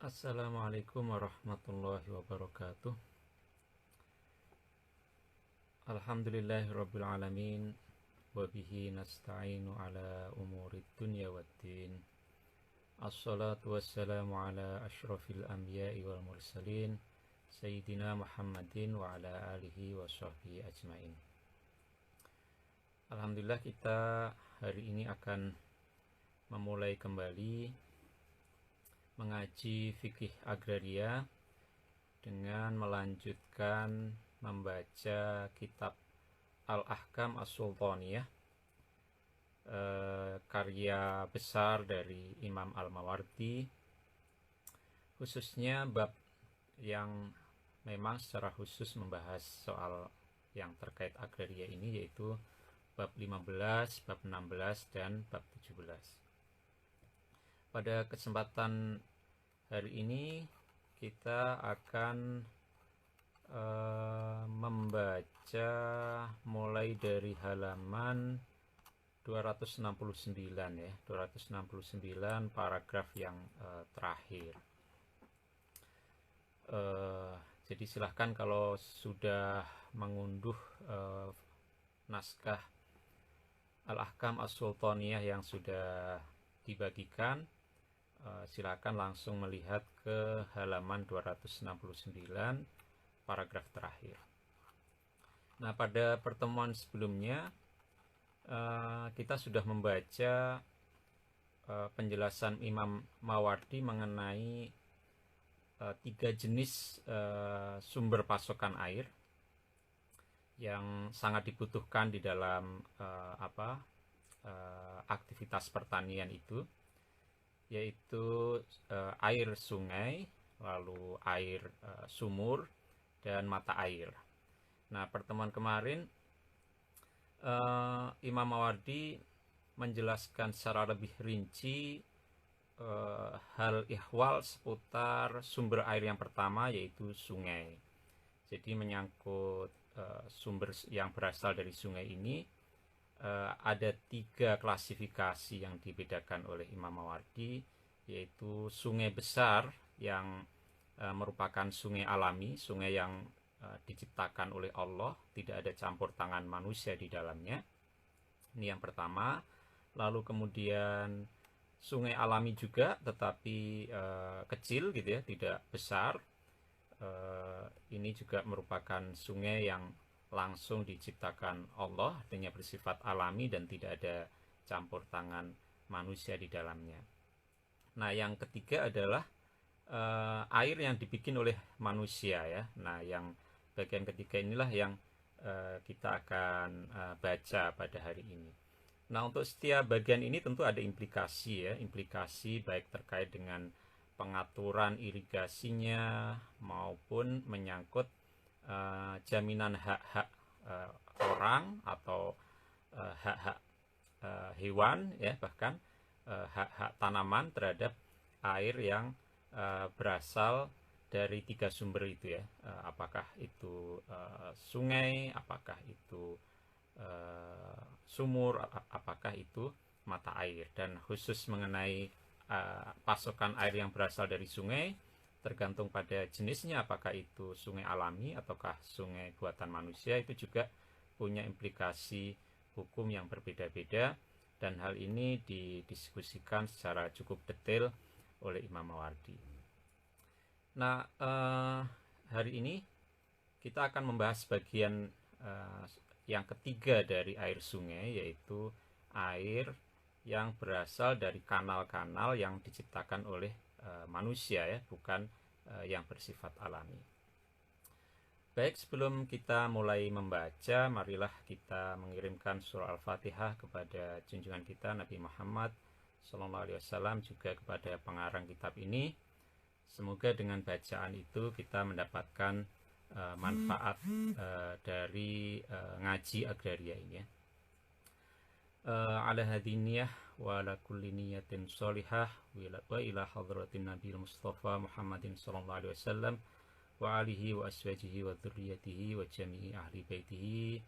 Assalamualaikum warahmatullahi wabarakatuh. Alhamdulillahirabbil alamin wa bihi nasta'inu ala umurid dunya waddin. Assalatu wassalamu ala asyrafil anbiya'i wal mursalin Sayyidina Muhammadin wa ala alihi wa sahbihi ajmain. Alhamdulillah, kita hari ini akan memulai kembali mengaji fikih agraria dengan melanjutkan membaca kitab Al-Ahkam As-Sultaniyah, karya besar dari Imam Al-Mawardi, khususnya bab yang memang secara khusus membahas soal yang terkait agraria ini, yaitu bab 15, bab 16, dan bab 17. Pada kesempatan hari ini kita akan membaca mulai dari halaman 269 ya, 269 paragraf yang terakhir. Jadi silahkan kalau sudah mengunduh naskah Al-Ahkam As-Sultaniyah yang sudah dibagikan, silakan langsung melihat ke halaman 269 paragraf terakhir. Nah, pada pertemuan sebelumnya kita sudah membaca penjelasan Imam Mawardi mengenai 3 jenis sumber pasokan air yang sangat dibutuhkan di dalam aktivitas pertanian itu, yaitu air sungai, lalu air sumur, dan mata air. Nah, pertemuan kemarin Imam Mawardi menjelaskan secara lebih rinci hal ihwal seputar sumber air yang pertama, yaitu sungai. Jadi menyangkut sumber yang berasal dari sungai ini, ada 3 klasifikasi yang dibedakan oleh Imam Mawardi, yaitu sungai besar yang merupakan sungai alami, sungai yang diciptakan oleh Allah, tidak ada campur tangan manusia di dalamnya. Ini yang pertama. Lalu kemudian sungai alami juga, tetapi kecil gitu ya, tidak besar. Ini juga merupakan sungai yang langsung diciptakan Allah, artinya bersifat alami dan tidak ada campur tangan manusia di dalamnya. Nah, yang ketiga adalah air yang dibikin oleh manusia ya. Nah, yang bagian ketiga inilah yang kita akan baca pada hari ini. Nah, untuk setiap bagian ini tentu ada implikasi ya, implikasi baik terkait dengan pengaturan irigasinya maupun menyangkut jaminan hak-hak orang atau hak-hak hewan ya, bahkan hak-hak tanaman terhadap air yang berasal dari 3 sumber itu ya. Apakah itu sungai, apakah itu sumur, apakah itu mata air. Dan khusus mengenai pasokan air yang berasal dari sungai, tergantung pada jenisnya, apakah itu sungai alami ataukah sungai buatan manusia, itu juga punya implikasi hukum yang berbeda-beda, dan hal ini didiskusikan secara cukup detail oleh Imam Mawardi. Nah, hari ini kita akan membahas bagian yang ketiga dari air sungai, yaitu air yang berasal dari kanal-kanal yang diciptakan oleh manusia ya, bukan yang bersifat alami. Baik, sebelum kita mulai membaca, marilah kita mengirimkan surah Al-Fatihah kepada junjungan kita Nabi Muhammad SAW, juga kepada pengarang kitab ini. Semoga dengan bacaan itu kita mendapatkan manfaat dari ngaji agraria ini ya. Ala hadiniyah wa ala kulli niyatin sholihah wa ila hadratin Nabi Mustafa Muhammadin sallallahu alaihi wasallam wa alihi wa aswajihi wa dzurriyyatihi wa jami'i ahli baitihi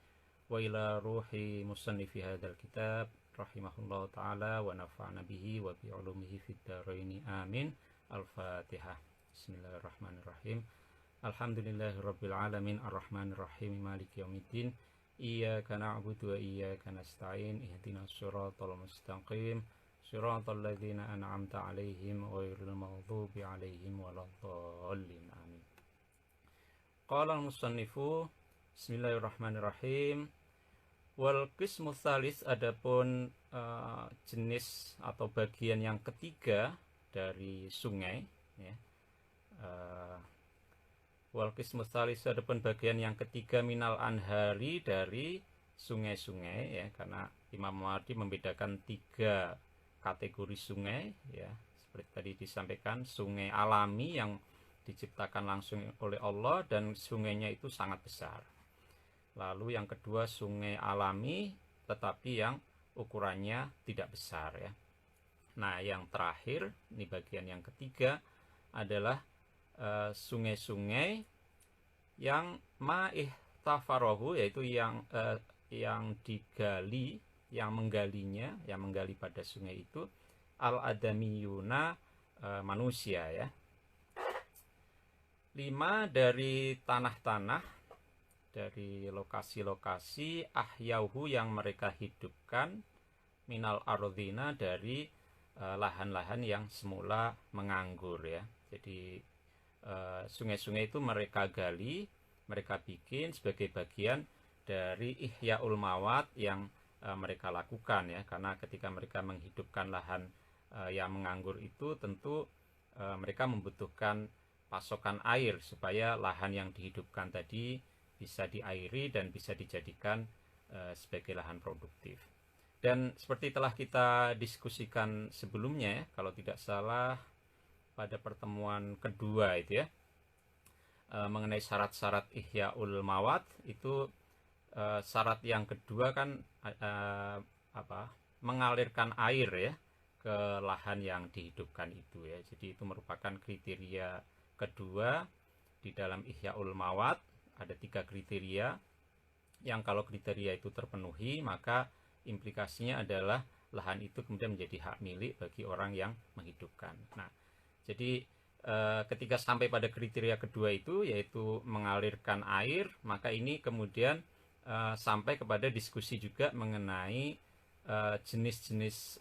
wa ila ruhi musannifi hadzal kitab rahimahullahu taala wa nafa'na bihi wa bi ulumihi fid dharain amin Al-Fatihah. Bismillahirrahmanirrahim. Alhamdulillahirabbil alamin arrahmanirrahim maliki yaumiddin. Iyyaka na'budu wa iyyaka nasta'in ihdinas siratal mustaqim siratal ladzina an'amta 'alaihim ghairil maghdubi 'alaihim waladdallin. Amin. Qala al-musannifu bismillahirrahmanirrahim. Wal qismu tsalis, adapun jenis atau bagian yang ketiga dari sungai ya. Wal qismu tsalis, adapun bagian yang ketiga minal anhari, dari sungai-sungai ya, karena Imam Mawardi membedakan 3 kategori sungai ya, seperti tadi disampaikan, sungai alami yang diciptakan langsung oleh Allah dan sungainya itu sangat besar. Lalu yang kedua sungai alami tetapi yang ukurannya tidak besar ya. Nah, yang terakhir, ini bagian yang ketiga adalah sungai-sungai yang ma'ihtafarohu, yaitu yang digali, yang menggali pada sungai itu al-adamiyuna, manusia ya. 5 dari tanah-tanah, dari lokasi-lokasi ahyauhu yang mereka hidupkan, minal ardhina, dari lahan-lahan yang semula menganggur ya. Jadi sungai-sungai itu mereka gali, mereka bikin sebagai bagian dari ihyaul mawat yang mereka lakukan ya, karena ketika mereka menghidupkan lahan yang menganggur itu tentu mereka membutuhkan pasokan air supaya lahan yang dihidupkan tadi bisa diairi dan bisa dijadikan sebagai lahan produktif. Dan seperti telah kita diskusikan sebelumnya ya, kalau tidak salah pada pertemuan kedua itu ya, mengenai syarat-syarat ihyaul mawat itu, syarat yang kedua kan mengalirkan air ya ke lahan yang dihidupkan itu ya. Jadi itu merupakan kriteria kedua di dalam ihyaul mawat. Ada 3 kriteria yang kalau kriteria itu terpenuhi, maka implikasinya adalah lahan itu kemudian menjadi hak milik bagi orang yang menghidupkan. Nah, jadi ketika sampai pada kriteria kedua itu, yaitu mengalirkan air, maka ini kemudian sampai kepada diskusi juga mengenai jenis-jenis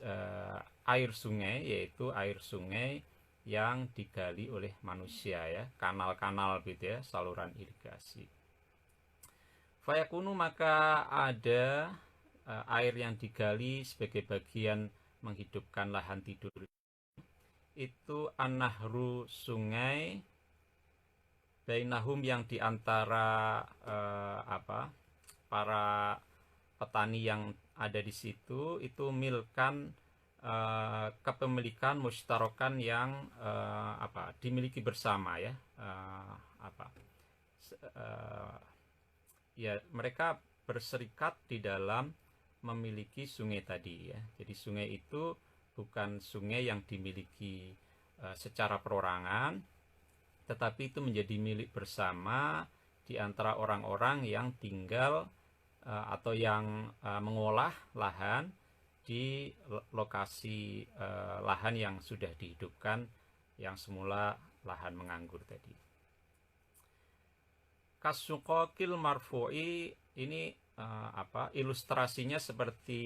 air sungai, yaitu air sungai yang digali oleh manusia ya, kanal-kanal gitu ya, saluran irigasi. Fayakunu, maka ada air yang digali sebagai bagian menghidupkan lahan tidur itu an-nahru, sungai, bainahum, yang diantara para petani yang ada di situ itu milkan, kepemilikan mustarokan yang dimiliki bersama ya, ya mereka berserikat di dalam memiliki sungai tadi ya. Jadi sungai itu bukan sungai yang dimiliki secara perorangan, tetapi itu menjadi milik bersama di antara orang-orang yang tinggal atau yang mengolah lahan di lokasi lahan yang sudah dihidupkan, yang semula lahan menganggur tadi. Kasukokil marfu'i, ini ilustrasinya seperti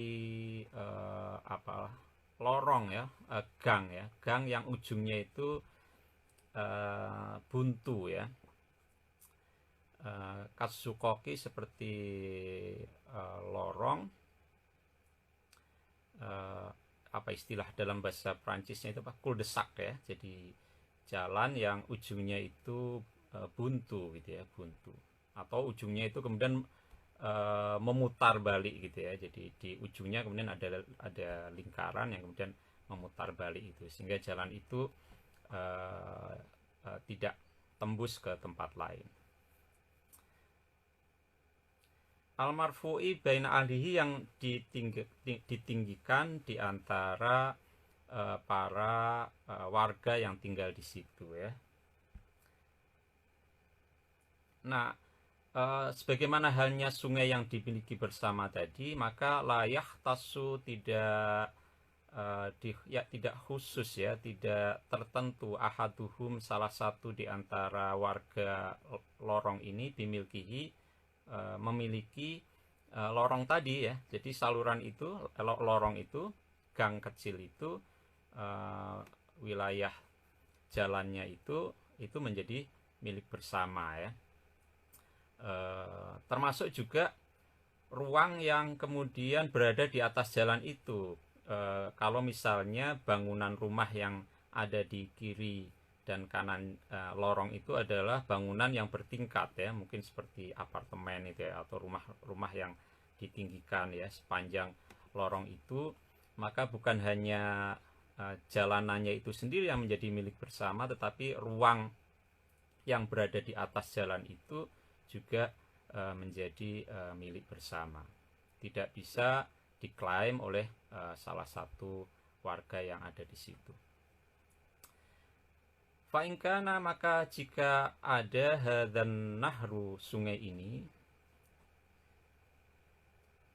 lorong ya, gang yang ujungnya itu buntu ya. Kasukoki seperti lorong, istilah dalam bahasa Prancisnya itu cul-de-sac ya. Jadi jalan yang ujungnya itu buntu gitu ya, buntu, atau ujungnya itu kemudian memutar balik gitu ya. Jadi di ujungnya kemudian ada lingkaran yang kemudian memutar balik itu, sehingga jalan itu tidak tembus ke tempat lain. Al-marfu'i baina ahlihi, yang ditinggikan di antara para warga yang tinggal di situ ya. Nah, sebagaimana halnya sungai yang dimiliki bersama tadi, maka layah tasu tidak tidak khusus ya, tidak tertentu ahaduhum salah satu di antara warga lorong ini bimilkihi memiliki lorong tadi ya. Jadi saluran itu, lorong itu, gang kecil itu, wilayah jalannya itu menjadi milik bersama ya. Termasuk juga ruang yang kemudian berada di atas jalan itu. Kalau misalnya bangunan rumah yang ada di kiri dan kanan lorong itu adalah bangunan yang bertingkat ya, mungkin seperti apartemen itu ya, atau rumah-rumah yang ditinggikan ya sepanjang lorong itu, maka bukan hanya jalanannya itu sendiri yang menjadi milik bersama, tetapi ruang yang berada di atas jalan itu juga menjadi milik bersama. Tidak bisa diklaim oleh salah satu warga yang ada di situ. Fa'ingkana, maka jika ada hadan nahru, sungai ini,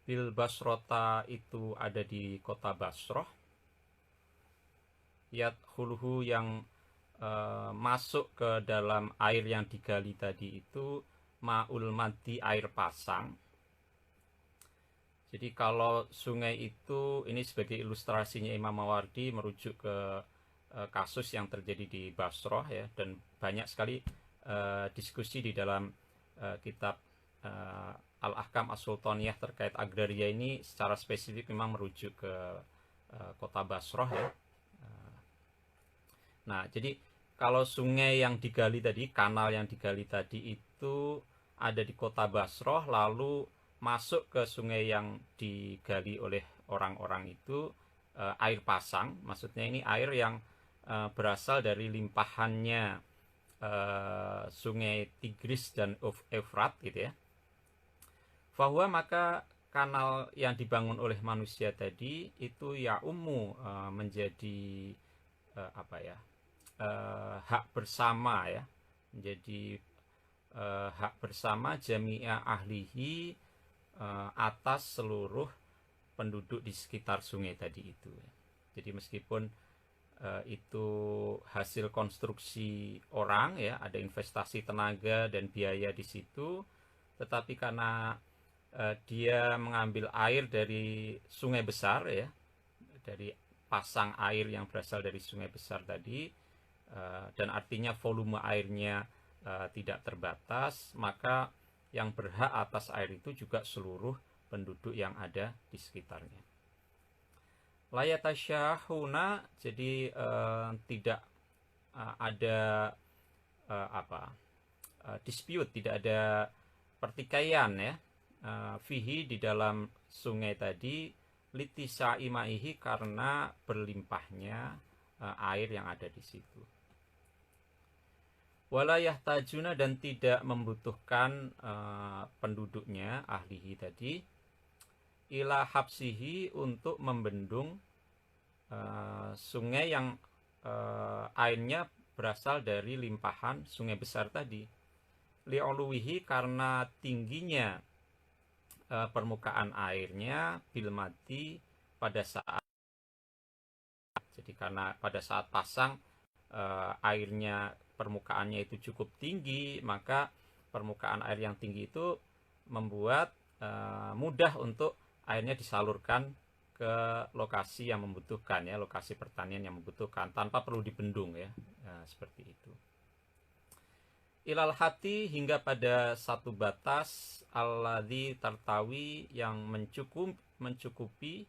bil Basrota, itu ada di kota Basroh, yadkhuluhu, yang masuk ke dalam air yang digali tadi itu, ma'ul madi, air pasang. Jadi kalau sungai itu, ini sebagai ilustrasinya Imam Mawardi merujuk ke kasus yang terjadi di Basroh ya, dan banyak sekali diskusi di dalam kitab Al-Ahkam As-Sultaniyah terkait agraria ini secara spesifik memang merujuk ke kota Basroh ya. Nah, jadi kalau sungai yang digali tadi, kanal yang digali tadi itu ada di kota Basroh, lalu masuk ke sungai yang digali oleh orang-orang itu, air pasang, maksudnya ini air yang berasal dari limpahannya sungai Tigris dan Efrat gitu ya. Bahwa maka kanal yang dibangun oleh manusia tadi itu ya menjadi hak bersama ya, menjadi hak bersama jami'a ahlihi, atas seluruh penduduk di sekitar sungai tadi itu. Jadi meskipun itu hasil konstruksi orang ya, ada investasi tenaga dan biaya di situ, tetapi karena dia mengambil air dari sungai besar ya, dari pasang air yang berasal dari sungai besar tadi, dan artinya volume airnya tidak terbatas, maka yang berhak atas air itu juga seluruh penduduk yang ada di sekitarnya. Layatasyahuna, jadi tidak ada dispute, tidak ada pertikaian ya, fihi, di dalam sungai tadi, litisai maihi, karena berlimpahnya air yang ada di situ. Walayah tajuna, dan tidak membutuhkan penduduknya, ahlihi tadi, ila habsihi, untuk membendung sungai yang airnya berasal dari limpahan sungai besar tadi. Li'uluwihi, karena tingginya permukaan airnya, bilmati, pada saat, jadi karena pada saat pasang airnya, permukaannya itu cukup tinggi, maka permukaan air yang tinggi itu membuat mudah untuk airnya disalurkan ke lokasi yang membutuhkan ya, lokasi pertanian yang membutuhkan, tanpa perlu dibendung ya, seperti itu. Ilal hati, hingga pada satu batas, alladzi tartawi, yang mencukupi,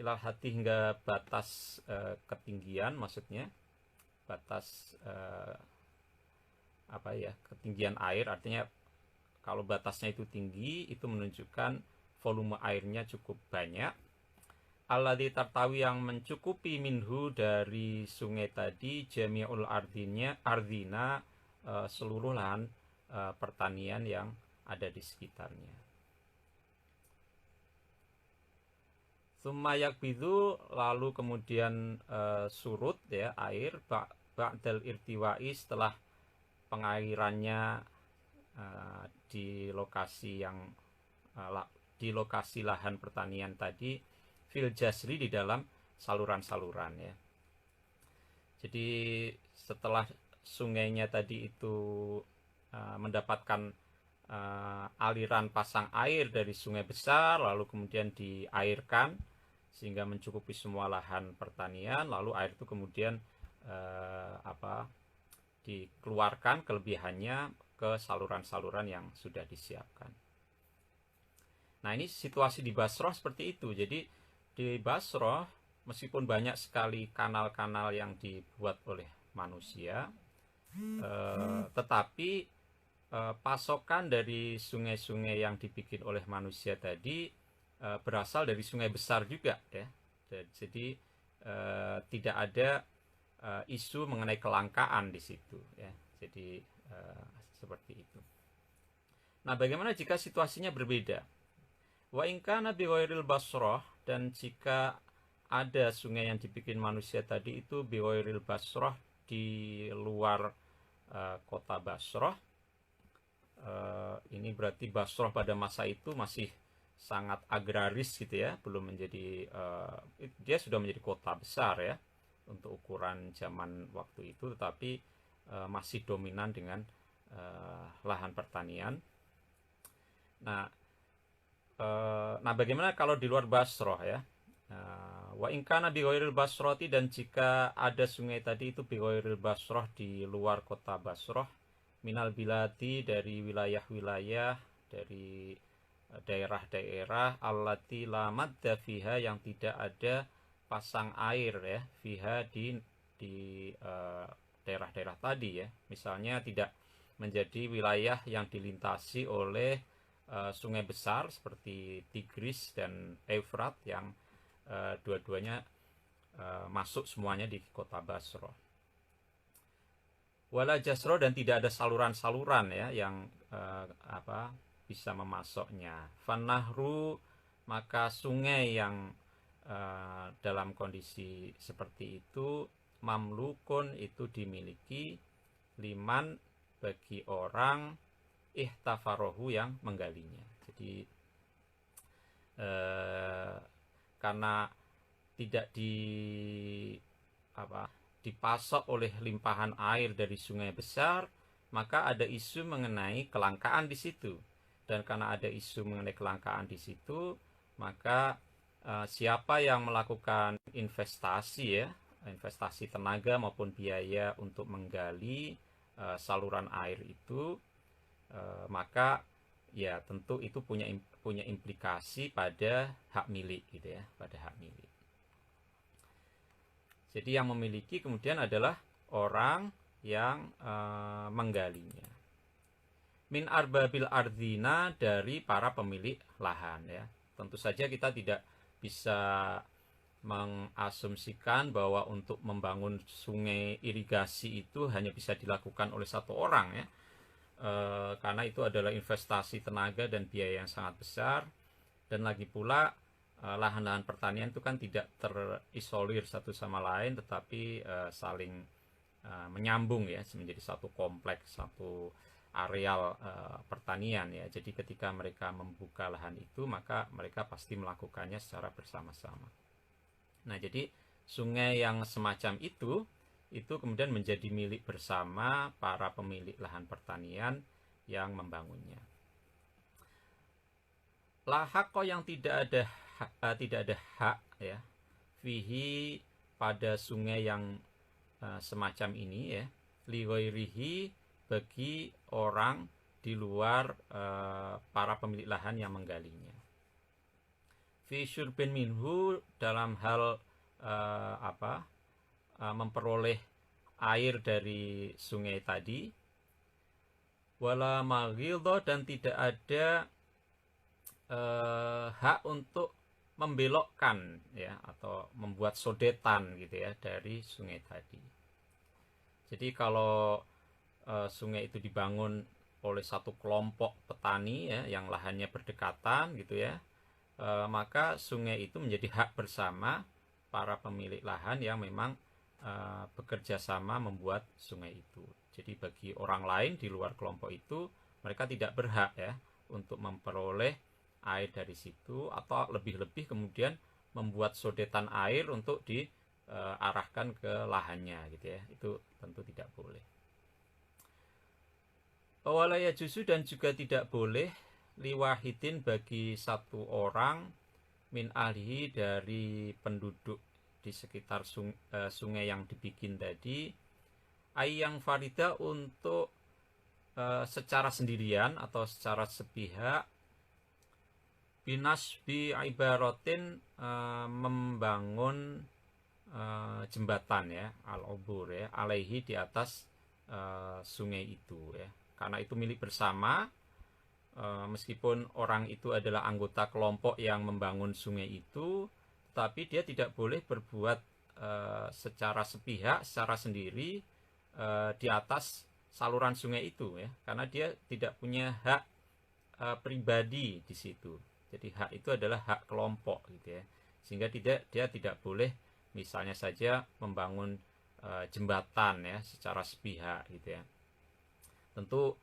ilal hati, hingga batas ketinggian, maksudnya batas ketinggian air, artinya kalau batasnya itu tinggi, itu menunjukkan volume airnya cukup banyak. Alladzi tartawi, yang mencukupi, minhu, dari sungai tadi, jami'ul ardina, seluruh lahan pertanian yang ada di sekitarnya. Tsumma yakbidu, lalu kemudian surut ya air, ba'dal irtiwai, setelah pengairannya di lokasi lahan pertanian tadi, fil jasri, di dalam saluran-saluran ya. Jadi setelah sungainya tadi itu mendapatkan aliran pasang air dari sungai besar, lalu kemudian diairkan sehingga mencukupi semua lahan pertanian, lalu air itu kemudian dikeluarkan kelebihannya ke saluran-saluran yang sudah disiapkan. Nah, ini situasi di Basrah seperti itu. Jadi di Basrah, meskipun banyak sekali kanal-kanal yang dibuat oleh manusia, tetapi pasokan dari sungai-sungai yang dibikin oleh manusia tadi berasal dari sungai besar juga ya. Jadi tidak ada isu mengenai kelangkaan di situ ya. Jadi seperti itu. Nah, bagaimana jika situasinya berbeda? Wa in kana bi ghairil Basrah, dan jika ada sungai yang dibikin manusia tadi itu bi ghairil Basrah, di luar kota Basrah. Ini berarti Basrah pada masa itu masih sangat agraris gitu ya, belum menjadi dia sudah menjadi kota besar ya untuk ukuran zaman waktu itu, tetapi masih dominan dengan lahan pertanian. Nah, bagaimana kalau di luar Basrah ya? Wa in kana bi ghairil Basrati, dan jika ada sungai tadi itu bi ghairil Basrah, di luar kota Basrah, minal bilati, dari wilayah-wilayah, dari daerah-daerah, allati la madda fiha, yang tidak ada pasang air ya, fiha, di daerah-daerah tadi ya. Misalnya tidak menjadi wilayah yang dilintasi oleh sungai besar seperti Tigris dan Efrat, yang dua-duanya masuk semuanya di kota Basrah. Wala jasro, dan tidak ada saluran-saluran ya yang bisa memasoknya. Fanahru, maka sungai yang dalam kondisi seperti itu, mamlukun, itu dimiliki, liman, bagi orang, ihtafarohu, yang menggalinya. Jadi karena tidak dipasok oleh limpahan air dari sungai besar, maka ada isu mengenai kelangkaan di situ. Dan karena ada isu mengenai kelangkaan di situ, maka siapa yang melakukan investasi ya, investasi tenaga maupun biaya untuk menggali saluran air itu, maka ya tentu itu punya implikasi pada hak milik gitu ya, pada hak milik. Jadi yang memiliki kemudian adalah orang yang menggalinya. Min arbabil ardina, dari para pemilik lahan ya. Tentu saja kita tidak bisa mengasumsikan bahwa untuk membangun sungai irigasi itu hanya bisa dilakukan oleh satu orang ya. Karena itu adalah investasi tenaga dan biaya yang sangat besar, dan lagi pula lahan-lahan pertanian itu kan tidak terisolir satu sama lain, tetapi saling menyambung ya, menjadi satu kompleks, satu areal pertanian ya. Jadi ketika mereka membuka lahan itu, maka mereka pasti melakukannya secara bersama-sama. Nah, jadi sungai yang semacam itu kemudian menjadi milik bersama para pemilik lahan pertanian yang membangunnya. Lahako, yang tidak ada hak ya, fihi, pada sungai yang semacam ini ya, lighairihi, bagi orang di luar para pemilik lahan yang menggalinya. Fi syurbin minhu, dalam hal memperoleh air dari sungai tadi. Wala maghidho, dan tidak ada hak untuk membelokkan ya, atau membuat sodetan gitu ya dari sungai tadi. Jadi kalau sungai itu dibangun oleh satu kelompok petani ya, yang lahannya berdekatan gitu ya, maka sungai itu menjadi hak bersama para pemilik lahan yang memang bekerja sama membuat sungai itu. Jadi bagi orang lain di luar kelompok itu, mereka tidak berhak ya untuk memperoleh air dari situ, atau lebih-lebih kemudian membuat sodetan air untuk diarahkan ke lahannya gitu ya. Itu tentu tidak boleh. Wala yajuzu, dan juga tidak boleh liwahidin bagi satu orang min ahlihi dari penduduk di sekitar sungai yang dibikin tadi, ayang farida untuk secara sendirian atau secara sepihak, binasbi ibaratin membangun jembatan ya, al-ubur ya, alaihi di atas sungai itu ya, karena itu milik bersama. Meskipun orang itu adalah anggota kelompok yang membangun sungai itu, tapi dia tidak boleh berbuat secara sepihak, secara sendiri di atas saluran sungai itu ya, karena dia tidak punya hak pribadi di situ. Jadi hak itu adalah hak kelompok gitu ya, sehingga dia tidak boleh misalnya saja membangun jembatan ya secara sepihak gitu ya. Tentu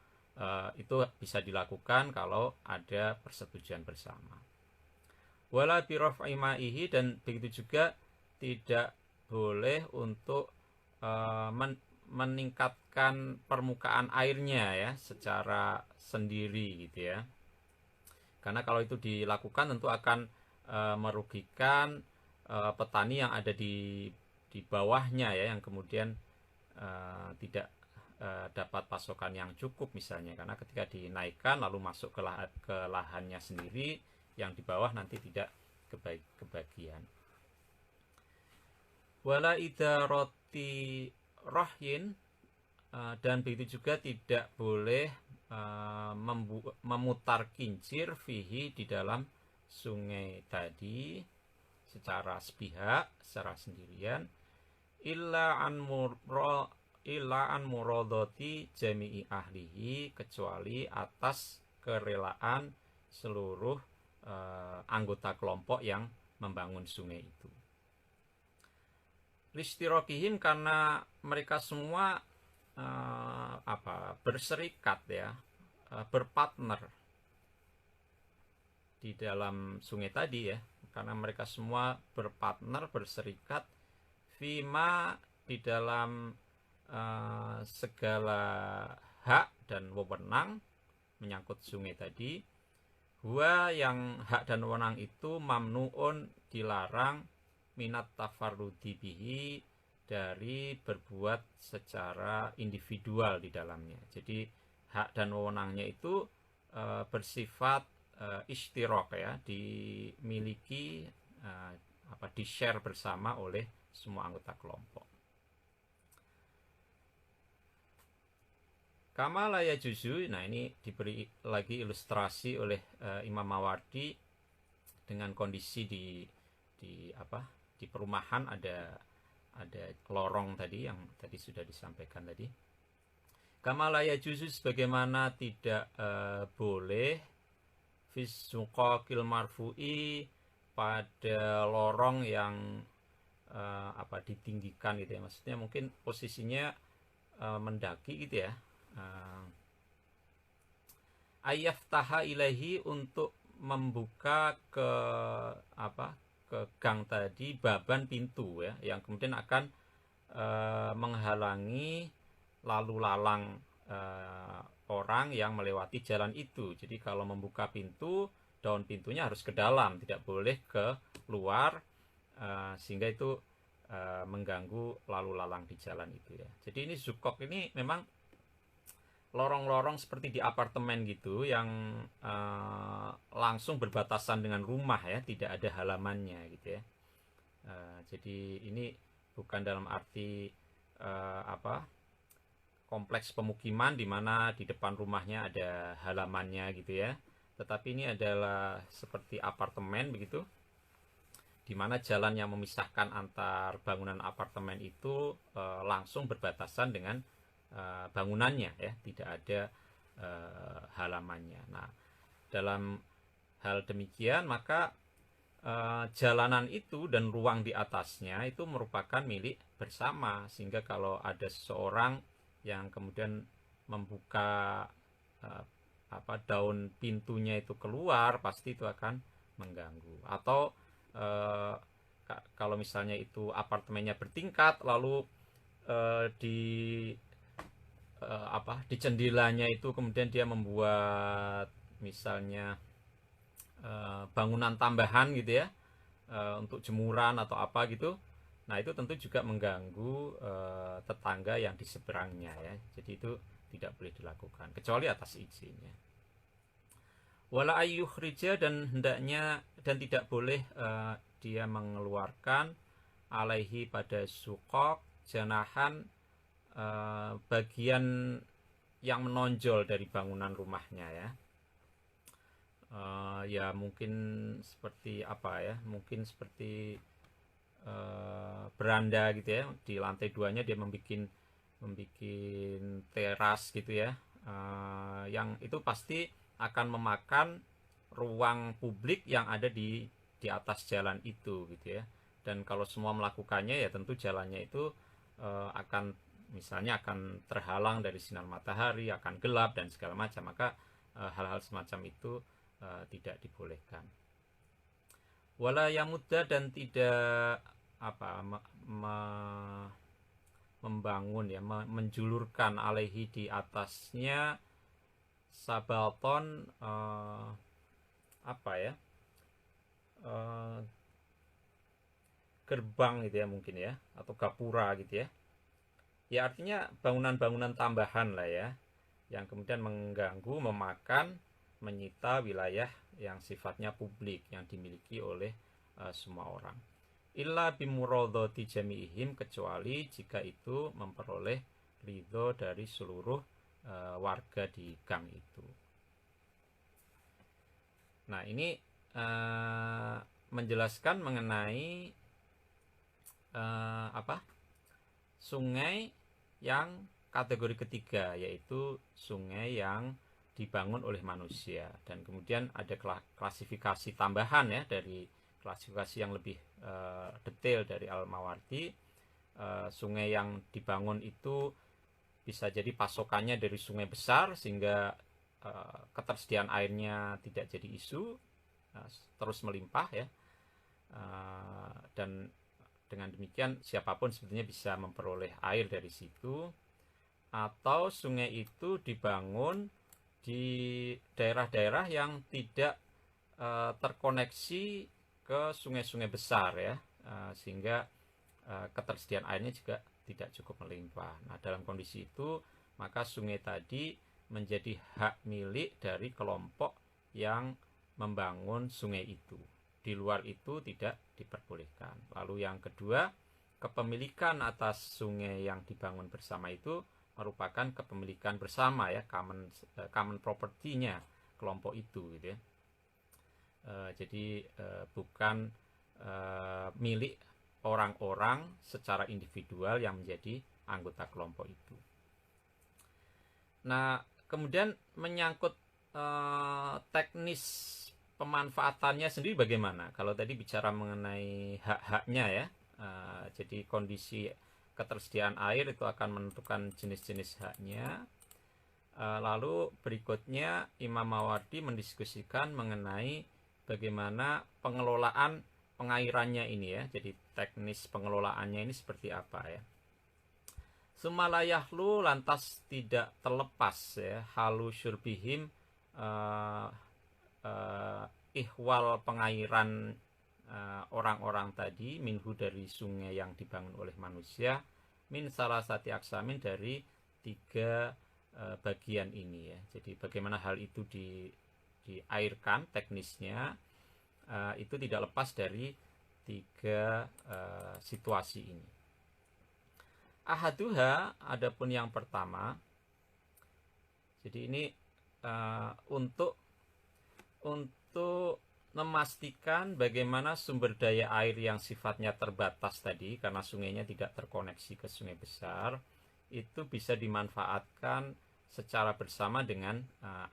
itu bisa dilakukan kalau ada persetujuan bersama. Wala biraf'i ma'ihi, dan begitu juga tidak boleh untuk meningkatkan permukaan airnya ya secara sendiri gitu ya. Karena kalau itu dilakukan tentu akan merugikan petani yang ada di bawahnya ya, yang kemudian tidak dapat pasokan yang cukup misalnya, karena ketika dinaikkan lalu masuk ke lahannya sendiri, yang di bawah nanti tidak kebagian. Wala idaroti rohyin, dan begitu juga tidak boleh memutar kincir fihi di dalam sungai tadi secara sepihak, secara sendirian, illa an murodoti jami'i ahlihi, kecuali atas kerelaan seluruh anggota kelompok yang membangun sungai itu. Listirokihim, karena mereka semua berserikat ya, berpartner di dalam sungai tadi ya, karena mereka semua berpartner, berserikat, fima, di dalam segala hak dan wewenang menyangkut sungai tadi. Huwa, yang hak dan wewenang itu, mamnuun, dilarang, minat tafarrudi bihi, dari berbuat secara individual di dalamnya. Jadi hak dan wewenangnya itu bersifat ishtirok ya, dimiliki, di-share bersama oleh semua anggota kelompok. Kama la yajuzu, nah ini diberi lagi ilustrasi oleh Imam Mawardi dengan kondisi di perumahan, ada lorong tadi yang tadi sudah disampaikan tadi. Kama la yajuzu, sebagaimana tidak boleh fis suqaqil marfu'i, pada lorong yang ditinggikan gitu ya, maksudnya mungkin posisinya mendaki gitu ya. Ayyaftaha ilahi, untuk membuka ke gang tadi, baban, pintu ya, yang kemudian akan menghalangi lalu lalang orang yang melewati jalan itu. Jadi kalau membuka pintu, daun pintunya harus ke dalam, tidak boleh ke luar, sehingga itu mengganggu lalu lalang di jalan itu ya. Jadi ini zukok ini memang lorong-lorong seperti di apartemen gitu, yang langsung berbatasan dengan rumah ya, tidak ada halamannya gitu ya. Jadi ini bukan dalam arti kompleks pemukiman di mana di depan rumahnya ada halamannya gitu ya, tetapi ini adalah seperti apartemen begitu, di mana jalan yang memisahkan antar bangunan apartemen itu langsung berbatasan dengan bangunannya ya, tidak ada halamannya. Nah, dalam hal demikian maka jalanan itu dan ruang di atasnya itu merupakan milik bersama, sehingga kalau ada seseorang yang kemudian membuka daun pintunya itu keluar, pasti itu akan mengganggu. Atau eh, kalau misalnya itu apartemennya bertingkat, lalu di di jendelanya itu kemudian dia membuat misalnya bangunan tambahan gitu ya, untuk jemuran atau apa gitu. Nah, itu tentu juga mengganggu tetangga yang di seberangnya ya. Jadi itu tidak boleh dilakukan kecuali atas izinnya. Wala ayyukhrija, dan hendaknya dan tidak boleh dia mengeluarkan alaihi pada sukok janahan, bagian yang menonjol dari bangunan rumahnya ya. Ya mungkin seperti apa ya, mungkin seperti beranda gitu ya, di lantai duanya dia membuat teras gitu ya, yang itu pasti akan memakan ruang publik yang ada di atas jalan itu gitu ya. Dan kalau semua melakukannya ya tentu jalannya itu akan misalnya akan terhalang dari sinar matahari, akan gelap dan segala macam, maka hal-hal semacam itu tidak dibolehkan. Wala yamudda, dan tidak apa membangun ya, menjulurkan alaihi di atasnya sabalton, apa ya, gerbang gitu ya mungkin ya, atau gapura gitu ya. Ya artinya bangunan-bangunan tambahan lah ya, yang kemudian mengganggu, memakan, menyita wilayah yang sifatnya publik yang dimiliki oleh semua orang. Illa bimurodoti jami'ihim, kecuali jika itu memperoleh ridho dari seluruh warga di gang itu. Nah, ini menjelaskan mengenai sungai yang kategori ketiga, yaitu sungai yang dibangun oleh manusia. Dan kemudian ada klasifikasi tambahan ya, dari klasifikasi yang lebih detail dari Al-Mawardi. Sungai yang dibangun itu bisa jadi pasokannya dari sungai besar, sehingga ketersediaan airnya tidak jadi isu, terus melimpah ya. Dan dengan demikian siapapun sebetulnya bisa memperoleh air dari situ. Atau sungai itu dibangun di daerah-daerah yang tidak terkoneksi ke sungai-sungai besar ya, sehingga ketersediaan airnya juga tidak cukup melimpah. Nah, dalam kondisi itu maka sungai tadi menjadi hak milik dari kelompok yang membangun sungai itu. Di luar itu tidak diperbolehkan. Lalu yang kedua, kepemilikan atas sungai yang dibangun bersama itu merupakan kepemilikan bersama ya, common property-nya kelompok itu gitu ya. Jadi bukan milik orang-orang secara individual yang menjadi anggota kelompok itu. Nah, kemudian menyangkut teknis pemanfaatannya sendiri bagaimana? Kalau tadi bicara mengenai hak-haknya ya, jadi kondisi ketersediaan air itu akan menentukan jenis-jenis haknya. Lalu berikutnya Imam Mawardi mendiskusikan mengenai bagaimana pengelolaan pengairannya ini ya. Jadi teknis pengelolaannya ini seperti apa ya. Sumalayahlu, lantas tidak terlepas ya, halu syurbihim, ihwal pengairan orang-orang tadi, minhu dari sungai yang dibangun oleh manusia, min salah satu aksamin, dari tiga bagian ini ya. Jadi bagaimana hal itu diairkan teknisnya, itu tidak lepas dari tiga situasi ini. Ahaduha, adapun yang pertama, jadi ini untuk memastikan bagaimana sumber daya air yang sifatnya terbatas tadi, karena sungainya tidak terkoneksi ke sungai besar, itu bisa dimanfaatkan secara bersama dengan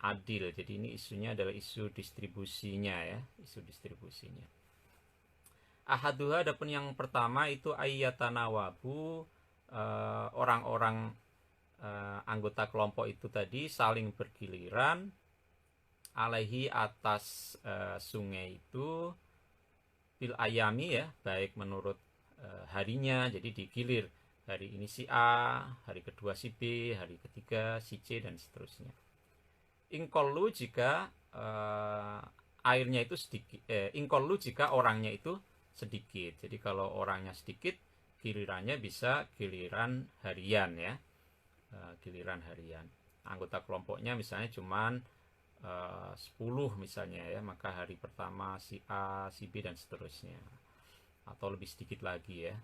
adil. Jadi ini isunya adalah isu distribusinya ya, isu distribusinya. Ahaduha, adapun yang pertama itu ayyatanawabu, orang-orang anggota kelompok itu tadi saling bergiliran alaihi, atas sungai itu, bil ayami ya, baik menurut harinya, jadi digilir hari ini si A, hari kedua si B, hari ketiga si C, dan seterusnya. Ingkolu jika airnya itu sedikit, ingkolu jika orangnya itu sedikit. Jadi kalau orangnya sedikit, gilirannya bisa giliran harian ya, giliran harian. Anggota kelompoknya misalnya cuman 10 misalnya ya, maka hari pertama si A, si B, dan seterusnya, atau lebih sedikit lagi ya,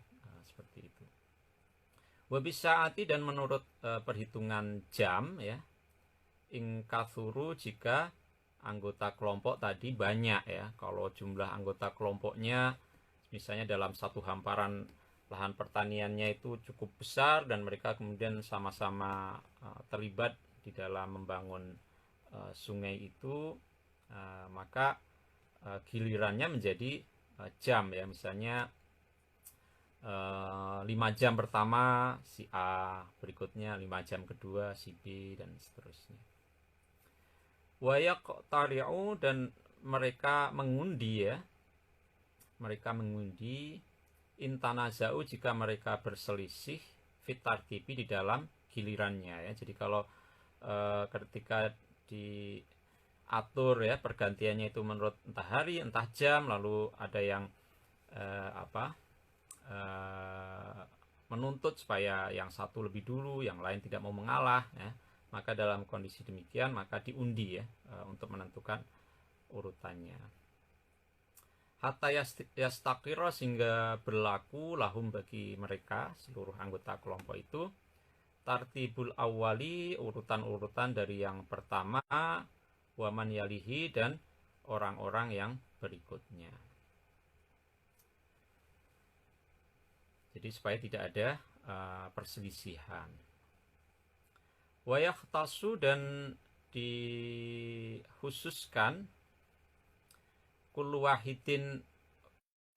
seperti itu. Wabisaati, dan menurut perhitungan jam ya, ingkathuru jika anggota kelompok tadi banyak ya. Kalau jumlah anggota kelompoknya misalnya dalam satu hamparan lahan pertaniannya itu cukup besar dan mereka kemudian sama-sama terlibat di dalam membangun sungai itu, maka gilirannya menjadi jam ya, misalnya 5 jam pertama si A, berikutnya 5 jam kedua si B, dan seterusnya. Wayak tari'u, dan mereka mengundi ya, mereka mengundi intanazau jika mereka berselisih fitartipi di dalam gilirannya ya. Jadi kalau ketika diatur ya pergantiannya itu menurut entah hari entah jam, lalu ada yang menuntut supaya yang satu lebih dulu, yang lain tidak mau mengalah ya, maka dalam kondisi demikian maka diundi ya, untuk menentukan urutannya. Hatta yastakira, sehingga berlaku lahum bagi mereka seluruh anggota kelompok itu, tartibul awali, urutan-urutan dari yang pertama, waman yalihi, dan orang-orang yang berikutnya. Jadi supaya tidak ada perselisihan. Wayahtasu, dan dikhususkan kullu wahidin,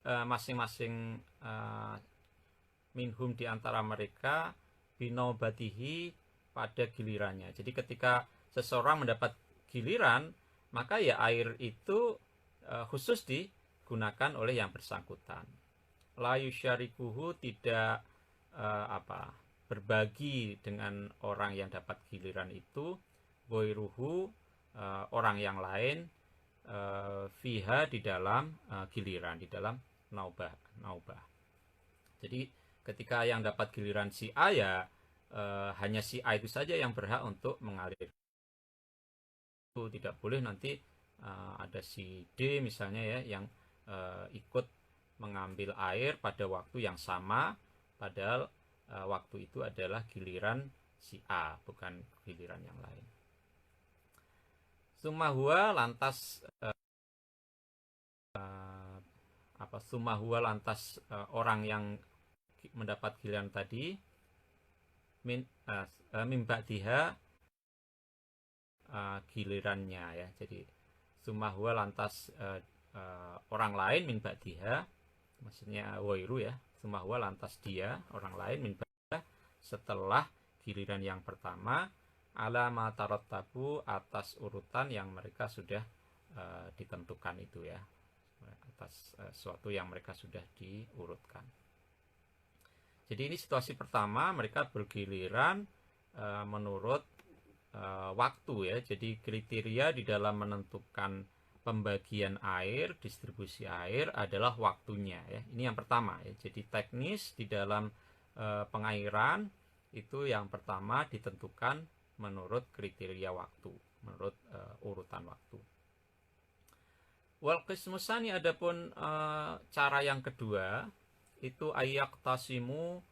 masing-masing minhum di antara mereka, binaubatihi, pada gilirannya. Jadi ketika seseorang mendapat giliran, maka ya air itu khusus digunakan oleh yang bersangkutan. La yusyarikuhu, tidak berbagi dengan orang yang dapat giliran itu, boiruhu, orang yang lain, fiha, di dalam giliran, di dalam naubah. Jadi ketika yang dapat giliran si A ya hanya si A itu saja yang berhak untuk mengalir. Itu tidak boleh nanti ada si D misalnya ya yang ikut mengambil air pada waktu yang sama, padahal waktu itu adalah giliran si A, bukan giliran yang lain. Sumahua, lantas lantas orang yang mendapat giliran tadi, mimba'diha, gilirannya ya. Jadi sumahua, lantas orang lain, min ba'diha, maksudnya wairu ya, sumahua, lantas dia, orang lain, min ba'diha, setelah giliran yang pertama, ala ma tarattabu, atas urutan yang mereka sudah ditentukan itu ya, atas suatu yang mereka sudah diurutkan. Jadi ini situasi pertama, mereka bergiliran menurut waktu ya. Jadi kriteria di dalam menentukan pembagian air, distribusi air adalah waktunya ya. Ini yang pertama ya. Jadi teknis di dalam pengairan itu yang pertama ditentukan menurut kriteria waktu, menurut urutan waktu. Wal qismusani, adapun cara yang kedua itu ayak tasimu,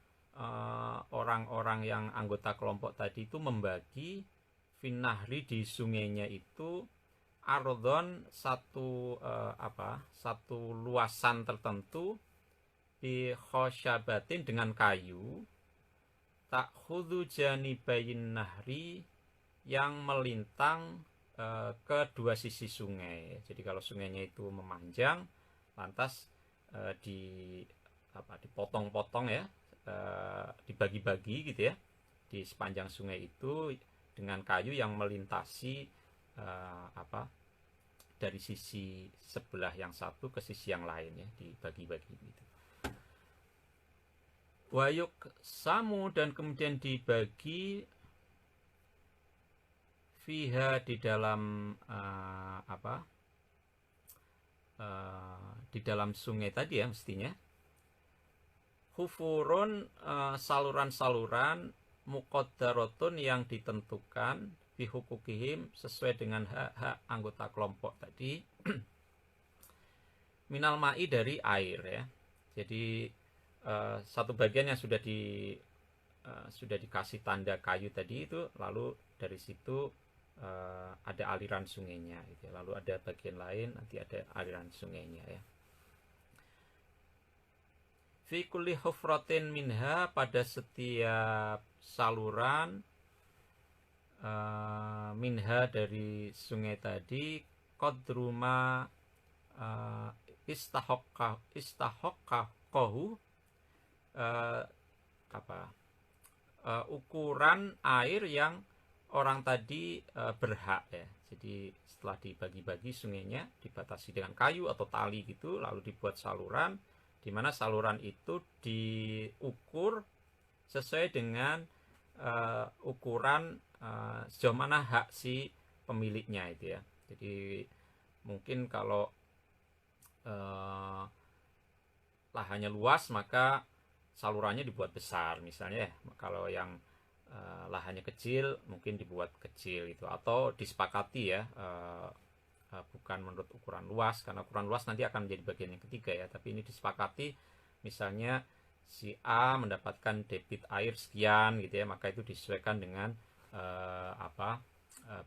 orang-orang yang anggota kelompok tadi itu membagi finahri, di sungainya itu, ardhon, satu satu luasan tertentu, bi khosyabatin, dengan kayu, tak khudu janibayin nahri, yang melintang kedua sisi sungai. Jadi kalau sungainya itu memanjang, lantas dipotong-potong ya, dibagi-bagi gitu ya, di sepanjang sungai itu dengan kayu yang melintasi dari sisi sebelah yang satu ke sisi yang lain ya, dibagi-bagi gitu. Wayuk samu, dan kemudian dibagi fiha di dalam di dalam sungai tadi ya mestinya. Hufurun, saluran-saluran, muqaddaratun yang ditentukan, bihukukihim sesuai dengan hak-hak anggota kelompok tadi, minal ma'i dari air ya. Jadi satu bagian yang sudah dikasih tanda kayu tadi itu, lalu dari situ ada aliran sungainya gitu ya. Lalu ada bagian lain nanti ada aliran sungainya ya. Fi kulli hufratin minha, pada setiap saluran minha dari sungai tadi, qadruma istahaqahu, ukuran air yang orang tadi berhak ya. Jadi setelah dibagi-bagi sungainya, dibatasi dengan kayu atau tali gitu, lalu dibuat saluran, di mana saluran itu diukur sesuai dengan ukuran sejauh mana hak si pemiliknya itu ya. Jadi mungkin kalau lahannya luas maka salurannya dibuat besar misalnya ya. Kalau yang lahannya kecil mungkin dibuat kecil gitu, atau disepakati ya, bukan menurut ukuran luas, karena ukuran luas nanti akan menjadi bagian yang ketiga ya, tapi ini disepakati misalnya si A mendapatkan debit air sekian gitu ya, maka itu disesuaikan dengan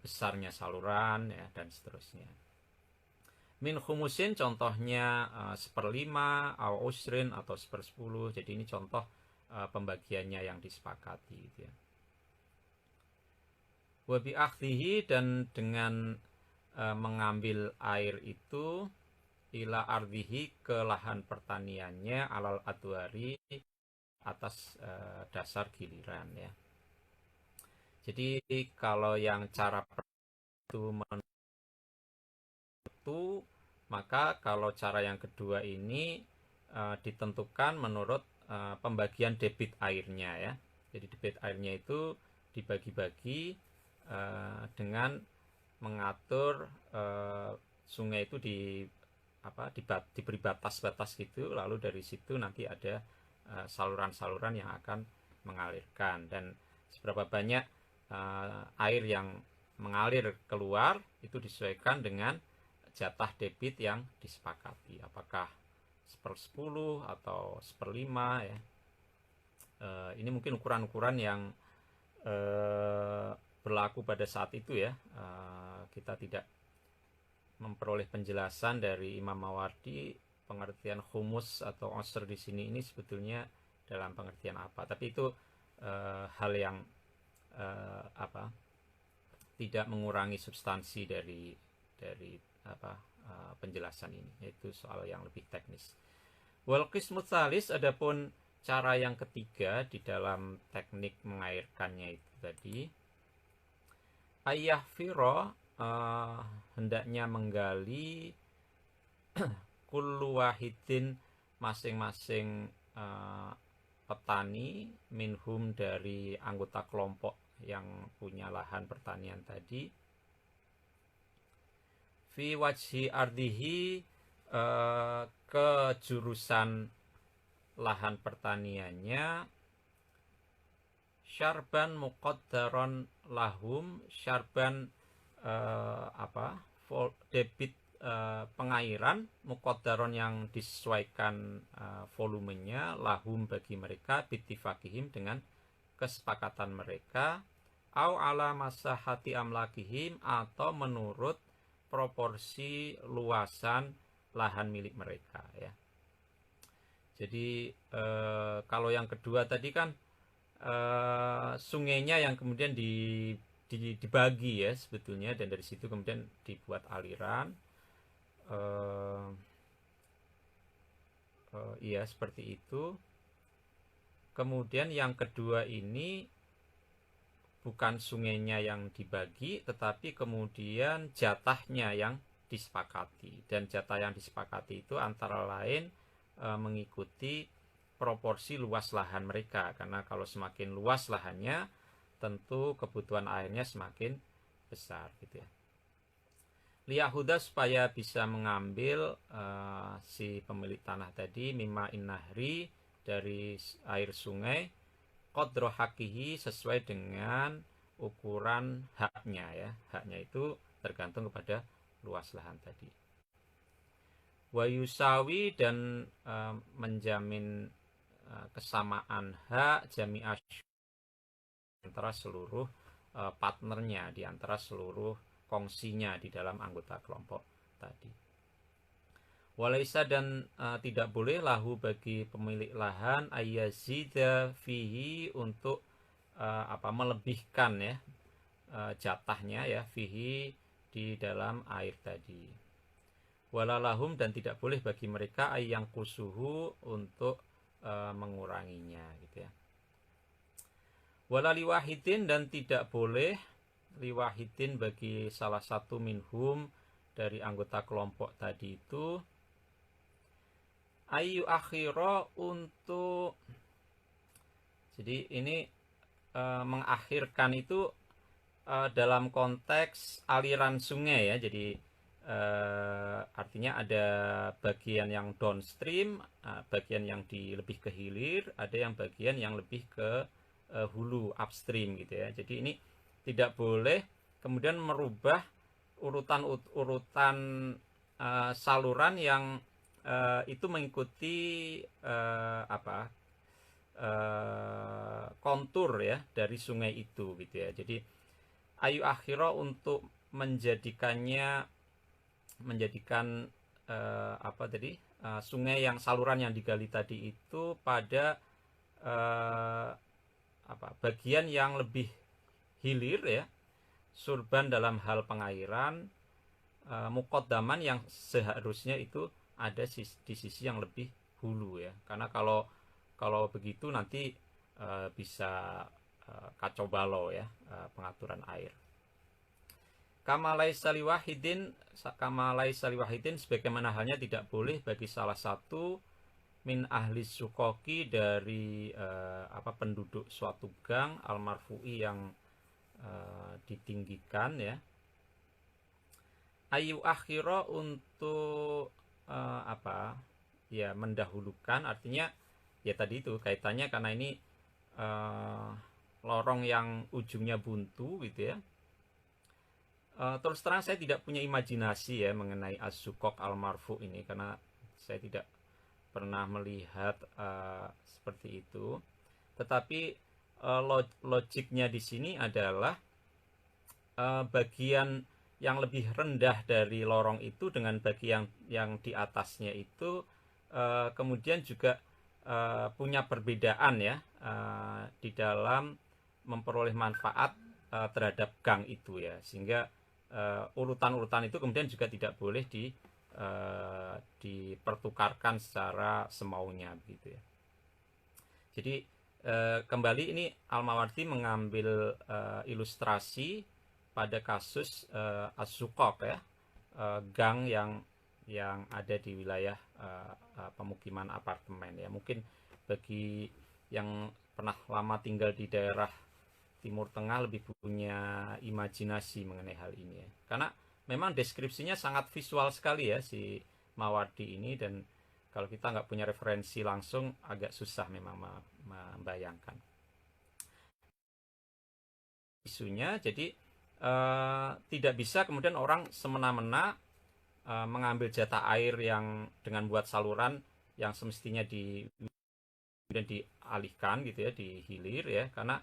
besarnya saluran ya, dan seterusnya. Min khumusin contohnya 1/5, au usrin atau 1/10. Jadi ini contoh pembagiannya yang disepakati gitu ya. Wa bi akhdihi, dan dengan mengambil air itu, ila ardihi, ke lahan pertaniannya, alal adwari, atas dasar giliran ya. Jadi kalau yang cara itu menentu, maka kalau cara yang kedua ini ditentukan menurut pembagian debit airnya ya. Jadi debit airnya itu dibagi-bagi dengan mengatur sungai itu diberi batas-batas gitu, lalu dari situ nanti ada saluran-saluran yang akan mengalirkan, dan seberapa banyak air yang mengalir keluar itu disesuaikan dengan jatah debit yang disepakati, apakah 1/10 atau 1/5 ya. Ini mungkin ukuran-ukuran yang berlaku pada saat itu ya. Kita tidak memperoleh penjelasan dari Imam Mawardi pengertian humus atau osr di sini ini sebetulnya dalam pengertian apa, tapi itu hal yang tidak mengurangi substansi dari penjelasan ini, yaitu soal yang lebih teknis. Wal qismu tsalis, adapun cara yang ketiga di dalam teknik mengairkannya itu tadi, ayah firo, hendaknya menggali, kullu wahidin, masing-masing petani, minhum, dari anggota kelompok yang punya lahan pertanian tadi, fi wajhi ardihi, ke jurusan lahan pertaniannya, syarban muqaddaron lahum, syarban debit pengairan, muqaddaron yang disesuaikan volumenya, lahum bagi mereka, bittifaqihim dengan kesepakatan mereka, au ala masahati amlakihim, atau menurut proporsi luasan lahan milik mereka ya. Jadi kalau yang kedua tadi kan sungainya yang kemudian dibagi ya sebetulnya, dan dari situ kemudian dibuat aliran. Iya seperti itu. Kemudian yang kedua ini bukan sungainya yang dibagi, tetapi kemudian jatahnya yang disepakati, dan jatah yang disepakati itu antara lain mengikuti proporsi luas lahan mereka, karena kalau semakin luas lahannya tentu kebutuhan airnya semakin besar gitu ya. Liyahuda supaya bisa mengambil si pemilik tanah tadi mimma innahri dari air sungai qadro hakihi sesuai dengan ukuran haknya ya. Haknya itu tergantung kepada luas lahan tadi. Wayusawi dan menjamin kesamaan hak jami'ah antara seluruh partnernya, di antara seluruh kongsinya di dalam anggota kelompok tadi. Walaisa dan tidak boleh lahu bagi pemilik lahan ayyazida fihi untuk melebihkan ya jatahnya ya fihi di dalam air tadi. Walalahum dan tidak boleh bagi mereka ayyang kusuhu untuk menguranginya gitu ya. Walali wahidin dan tidak boleh liwahidin bagi salah satu minhum dari anggota kelompok tadi itu ayu akhiro untuk, jadi ini mengakhirkan itu dalam konteks aliran sungai ya. Jadi artinya ada bagian yang downstream, bagian yang lebih ke hilir, ada yang bagian yang lebih ke hulu upstream gitu ya. Jadi ini tidak boleh kemudian merubah urutan saluran yang itu mengikuti kontur ya dari sungai itu gitu ya. Jadi ayu akhiro untuk menjadikan sungai yang saluran yang digali tadi itu pada bagian yang lebih hilir ya, surban dalam hal pengairan, muqaddaman yang seharusnya itu ada di sisi yang lebih hulu ya. Karena kalau begitu nanti bisa kacau balau ya pengaturan air. Kama laisa liwahidin sebagaimana halnya tidak boleh bagi salah satu min ahli sukoki dari penduduk suatu gang almarfu'i yang ditinggikan ya, ayu akhiro untuk mendahulukan, artinya ya tadi itu kaitannya karena ini lorong yang ujungnya buntu gitu ya. Terus terang saya tidak punya imajinasi ya mengenai as-sukok al-marfu ini, karena saya tidak pernah melihat seperti itu. Tetapi logiknya di sini adalah bagian yang lebih rendah dari lorong itu dengan bagian yang di atasnya itu kemudian juga punya perbedaan ya di dalam memperoleh manfaat terhadap gang itu ya, sehingga urutan-urutan itu kemudian juga tidak boleh dipertukarkan secara semaunya begitu ya. Jadi kembali ini Al-Mawardi mengambil ilustrasi pada kasus as-sukok ya, gang yang ada di wilayah pemukiman apartemen ya. Mungkin bagi yang pernah lama tinggal di daerah Timur Tengah lebih punya imajinasi mengenai hal ini ya. Karena memang deskripsinya sangat visual sekali ya si Mawardi ini, dan kalau kita nggak punya referensi langsung agak susah memang membayangkan isunya. Jadi tidak bisa kemudian orang semena-mena mengambil jatah air yang dengan buat saluran yang semestinya dialihkan gitu ya, dihilir ya, karena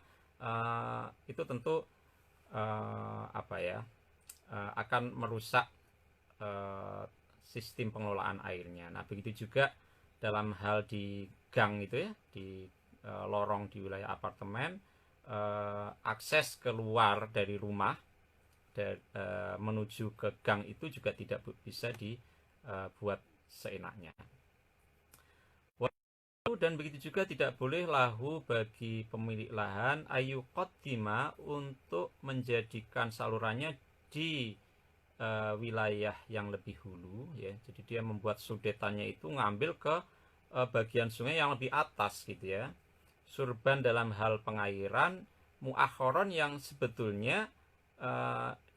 itu tentu akan merusak sistem pengelolaan airnya. Nah begitu juga dalam hal di gang itu ya, di lorong di wilayah apartemen, akses keluar dari rumah menuju ke gang itu juga tidak bisa dibuat seenaknya. Dan begitu juga tidak boleh lahu bagi pemilik lahan ayu qaddima untuk menjadikan salurannya di wilayah yang lebih hulu ya. Jadi dia membuat sudetannya itu ngambil ke bagian sungai yang lebih atas gitu ya. Surban dalam hal pengairan, muakhoron yang sebetulnya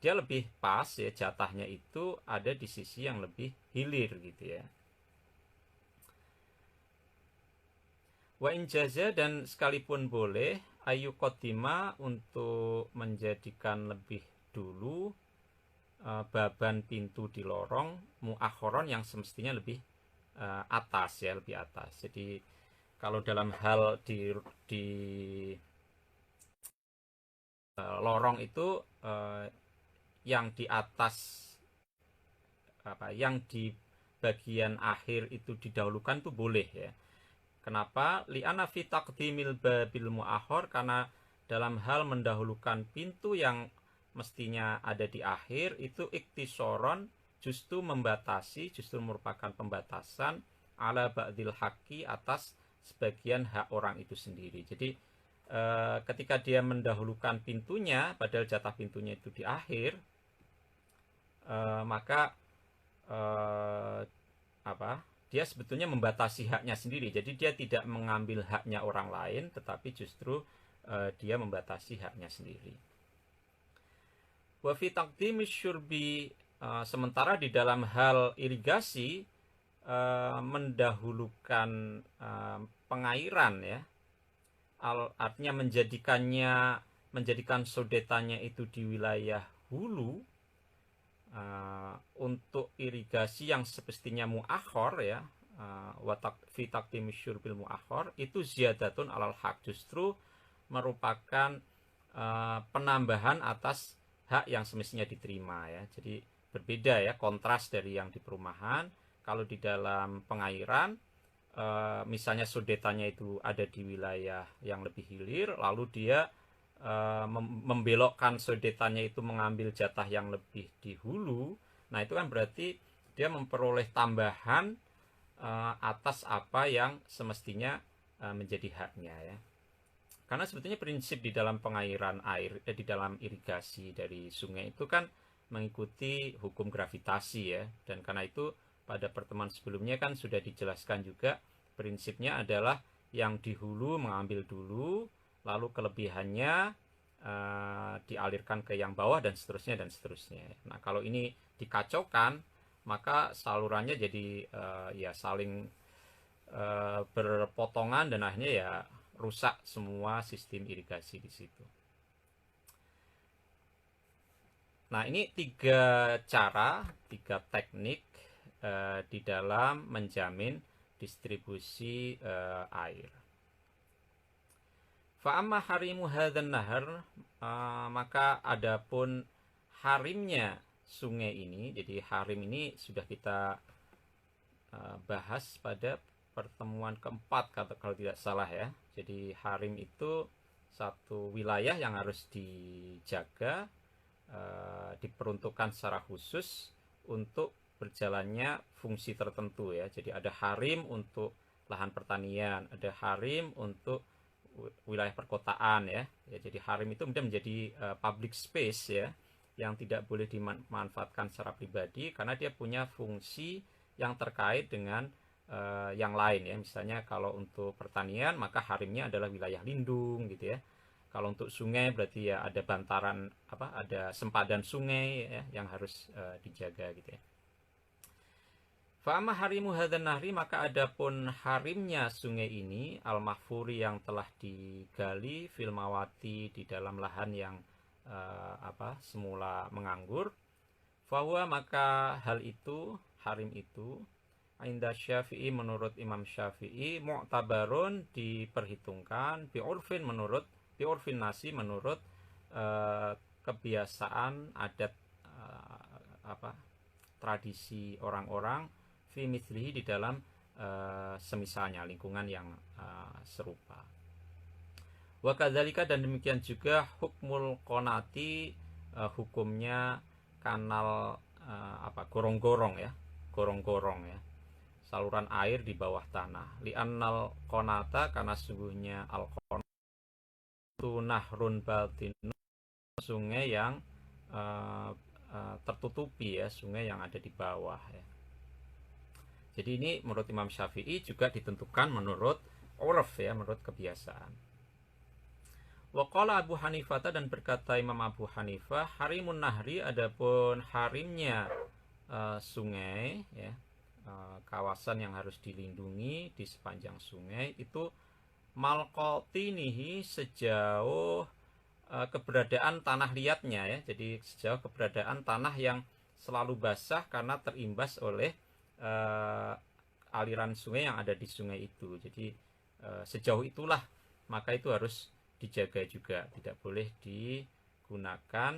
dia lebih pas ya, jatahnya itu ada di sisi yang lebih hilir gitu ya. Wa injaza, dan sekalipun boleh ayu kotima untuk menjadikan lebih dulu baban pintu di lorong muakhoron yang semestinya lebih atas ya, lebih atas. Jadi kalau dalam hal di lorong itu yang di atas yang di bagian akhir itu didahulukan tuh boleh ya. Kenapa? Li'ana fi taqdimil babil mu'akhor, karena dalam hal mendahulukan pintu yang mestinya ada di akhir itu iktisoron, justru membatasi, justru merupakan pembatasan ala ba'dil haqi, atas sebagian hak orang itu sendiri. Jadi ketika dia mendahulukan pintunya padahal jatah pintunya itu di akhir, maka dia sebetulnya membatasi haknya sendiri. Jadi dia tidak mengambil haknya orang lain, tetapi justru dia membatasi haknya sendiri. Wa fi taqdimis syurbi, sementara di dalam hal irigasi mendahulukan pengairan ya, artinya menjadikan sodetannya itu di wilayah hulu untuk irigasi yang semestinya muakhor ya, fi taqdimi syurbil muakhor, itu ziyadatun alal hak, justru merupakan penambahan atas hak yang semestinya diterima ya. Jadi berbeda ya, kontras dari yang di perumahan. Kalau di dalam pengairan misalnya sodetannya itu ada di wilayah yang lebih hilir, lalu dia membelokkan sodetannya itu mengambil jatah yang lebih di hulu, nah itu kan berarti dia memperoleh tambahan atas apa yang semestinya menjadi haknya ya. Karena sebetulnya prinsip di dalam pengairan air, di dalam irigasi dari sungai itu kan mengikuti hukum gravitasi ya, dan karena itu pada pertemuan sebelumnya kan sudah dijelaskan juga prinsipnya adalah yang di hulu mengambil dulu, lalu kelebihannya dialirkan ke yang bawah dan seterusnya dan seterusnya. Nah kalau ini dikacaukan, maka salurannya jadi ya saling berpotongan dan akhirnya ya rusak semua sistem irigasi di situ. Nah ini 3 cara, 3 teknik di dalam menjamin distribusi air. Fa'amma harimu hadzal nahar, maka adapun harimnya sungai ini, jadi harim ini sudah kita bahas pada pertemuan keempat kalau tidak salah ya. Jadi harim itu satu wilayah yang harus dijaga, diperuntukkan secara khusus untuk berjalannya fungsi tertentu ya. Jadi ada harim untuk lahan pertanian, ada harim untuk wilayah perkotaan ya. Jadi harim itu kemudian menjadi public space ya, yang tidak boleh dimanfaatkan secara pribadi karena dia punya fungsi yang terkait dengan yang lain ya. Misalnya kalau untuk pertanian maka harimnya adalah wilayah lindung gitu ya. Kalau untuk sungai berarti ya ada bantaran ada sempadan sungai ya, yang harus dijaga gitu ya. Fa'ama harimu hadzal nahri, maka adapun harimnya sungai ini al-mahfuri yang telah digali fil mawati di dalam lahan yang semula menganggur, fahuwa, maka hal itu, harim itu, inda Syafi'i, menurut Imam Syafi'i, mu'tabarun, diperhitungkan, bi'urfin nasi, menurut kebiasaan adat tradisi orang-orang, fi mithlihi, di dalam semisalnya lingkungan yang serupa. Wa kadzalika, dan demikian juga hukmul qonati, hukumnya kanal gorong-gorong ya, gorong-gorong ya, saluran air di bawah tanah. Li'annal qonata, karena sungguhnya al-qonat itu nahrun batin, sungai yang tertutupi ya, sungai yang ada di bawah ya. Jadi ini menurut Imam Syafi'i juga ditentukan menurut urf ya, menurut kebiasaan. Waqala Abu Hanifah, dan berkata Imam Abu Hanifah, harimun nahri, adapun harimnya sungai ya, kawasan yang harus dilindungi di sepanjang sungai itu malqotinihi, sejauh keberadaan tanah liatnya ya. Jadi sejauh keberadaan tanah yang selalu basah karena terimbas oleh aliran sungai yang ada di sungai itu. Jadi sejauh itulah maka itu harus dijaga juga, tidak boleh digunakan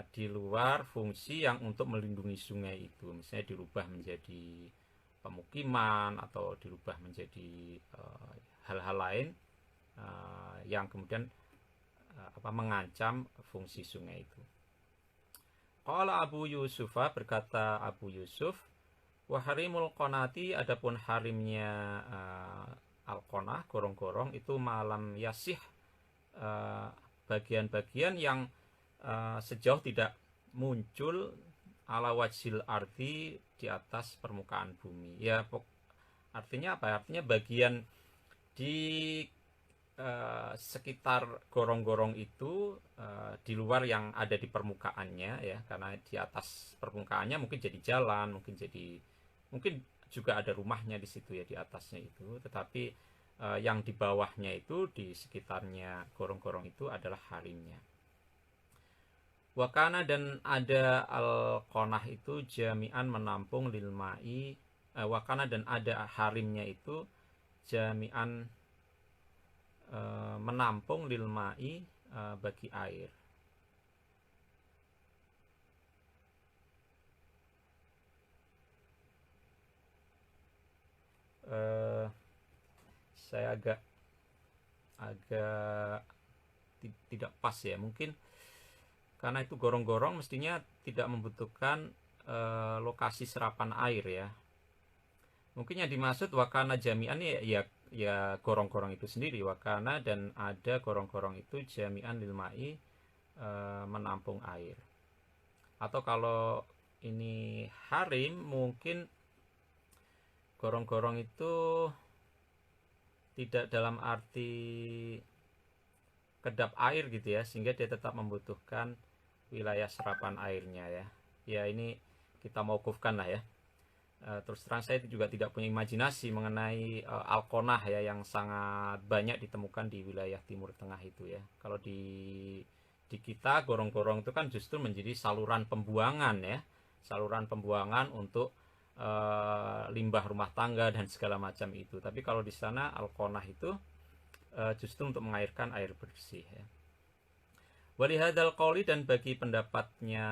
di luar fungsi yang untuk melindungi sungai itu, misalnya dirubah menjadi pemukiman atau dirubah menjadi hal-hal lain yang kemudian mengancam fungsi sungai itu. Qala Abu Yusuf, berkata Abu Yusuf, wa harimul qonati, adapun harimnya al-qonah, gorong-gorong itu malam yasih, bagian-bagian yang sejauh tidak muncul ala wajhil ardi, di atas permukaan bumi ya. Artinya apa? Artinya bagian di sekitar gorong-gorong itu di luar yang ada di permukaannya ya, karena di atas permukaannya mungkin jadi jalan, mungkin juga ada rumahnya di situ ya, di atasnya itu, tetapi yang di bawahnya itu, di sekitarnya gorong-gorong itu adalah harimnya. Wakana, dan ada al-qonah itu jami'an, menampung lil ma'i, wakana, dan ada harimnya itu jami'an, menampung lil ma'i, bagi air. Saya agak tidak pas ya, mungkin karena itu gorong-gorong mestinya tidak membutuhkan lokasi serapan air ya. Mungkin yang dimaksud wakana jami'an ya gorong-gorong itu sendiri, wakana, dan ada gorong-gorong itu jami'an lil ma'i, menampung air. Atau kalau ini harim, mungkin gorong-gorong itu tidak dalam arti kedap air gitu ya, sehingga dia tetap membutuhkan wilayah serapan airnya ya. Ya ini kita mauqufkan lah ya. Terus terang saya juga tidak punya imajinasi mengenai al-qonah ya, yang sangat banyak ditemukan di wilayah Timur Tengah itu ya. Kalau di kita gorong-gorong itu kan justru menjadi saluran pembuangan ya, saluran pembuangan untuk limbah rumah tangga dan segala macam itu. Tapi kalau di sana al-qonah itu justru untuk mengairkan air bersih ya. Walihadal qauli, dan bagi pendapatnya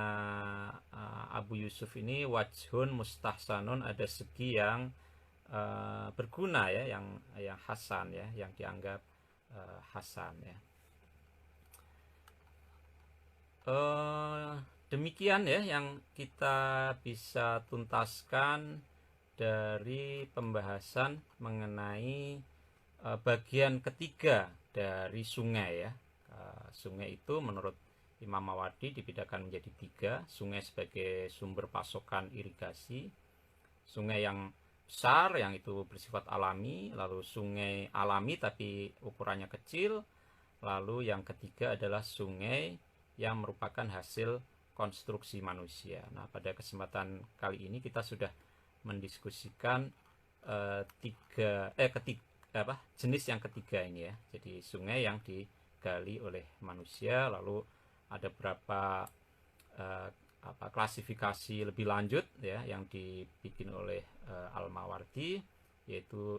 Abu Yusuf ini, wajhun mustahsanun, ada segi yang berguna ya, yang hasan ya, yang dianggap hasan ya. Demikian ya yang kita bisa tuntaskan dari pembahasan mengenai bagian ketiga dari sungai ya. Sungai itu menurut Imam Mawardi dibedakan menjadi 3. Sungai sebagai sumber pasokan irigasi, sungai yang besar yang itu bersifat alami, lalu sungai alami tapi ukurannya kecil, lalu yang ketiga adalah sungai yang merupakan hasil konstruksi manusia. Nah, pada kesempatan kali ini kita sudah mendiskusikan jenis yang ketiga ini ya. Jadi sungai yang digali oleh manusia, lalu ada beberapa klasifikasi lebih lanjut ya yang dibikin oleh Al-Mawardi, yaitu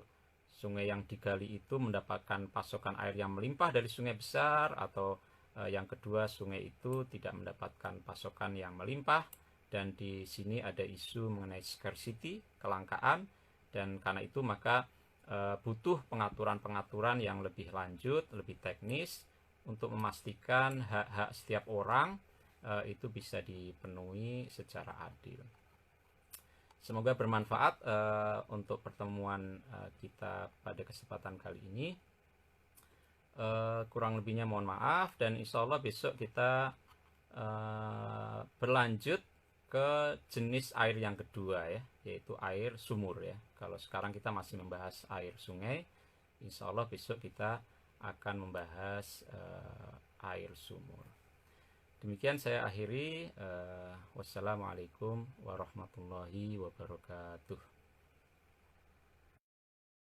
sungai yang digali itu mendapatkan pasokan air yang melimpah dari sungai besar, atau yang kedua sungai itu tidak mendapatkan pasokan yang melimpah. Dan di sini ada isu mengenai scarcity, kelangkaan, dan karena itu maka butuh pengaturan-pengaturan yang lebih lanjut, lebih teknis untuk memastikan hak-hak setiap orang itu bisa dipenuhi secara adil. Semoga bermanfaat untuk pertemuan kita pada kesempatan kali ini. Kurang lebihnya mohon maaf, dan insya Allah besok kita berlanjut ke jenis air yang kedua ya, yaitu air sumur ya. Kalau sekarang kita masih membahas air sungai, insya Allah besok kita akan membahas air sumur. Demikian saya akhiri. Wassalamualaikum warahmatullahi wabarakatuh.